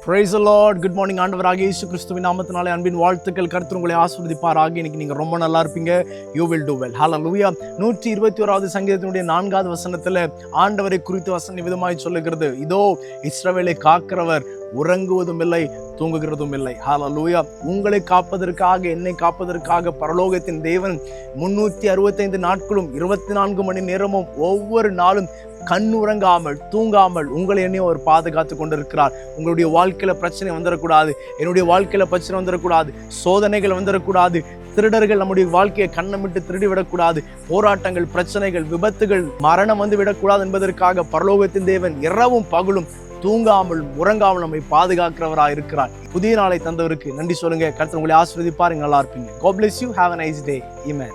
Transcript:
Praise the Lord. Good morning. ஆண்டவராகிய இயேசு கிறிஸ்துவின் நாமத்தினாலே அன்பின் வாழ்த்துக்கள். கர்த்தர் உங்களை ஆசீர்வதிப்பாராக. இன்னைக்கு நீங்க ரொம்ப நல்லா இருப்பீங்க. You will do well. Hallelujah. 121வது சங்கீதத்தினுடைய 4வது வசனத்துல ஆண்டவரை குறித்து வசனம் விதமாய் சொல்லுகிறது. இதோ இஸ்ரவேலை காக்கிறவர் உறங்குவதும் இல்லை, தூங்குகிறதும் இல்லை. ஹல்லேலூயா. உங்களை காப்பதற்காக, என்னை காப்பதற்காக பரலோகத்தின் தேவன் 365 நாட்களும் 24 மணி நேரமும் ஒவ்வொரு நாளும் கண்ணுறங்காமல் தூங்காமல் உங்களை என்னையும் அவர் பாதுகாத்து கொண்டிருக்கிறார். உங்களுடைய வாழ்க்கையில பிரச்சனை வந்துடக்கூடாது, என்னுடைய வாழ்க்கையில பிரச்சனை வந்துடக்கூடாது, சோதனைகள் வந்துடக்கூடாது, திருடர்கள் நம்முடைய வாழ்க்கையை கண்ணமிட்டு திருடிவிடக்கூடாது, போராட்டங்கள், பிரச்சனைகள், விபத்துகள், மரணம் வந்து விடக்கூடாது என்பதற்காக பரலோகத்தின் தேவன் இரவும் பகலும் தூங்காமல் உறங்காமல் நம்மை பாதுகாக்கிறவராக இருக்கிறார். புதிய நாளை தந்தவருக்கு நன்றி சொல்லுங்க. கர்த்தர் உங்களை ஆசீர்வதிப்பார். நல்லா இருப்பீங்க. God bless you. Have a nice day. Amen.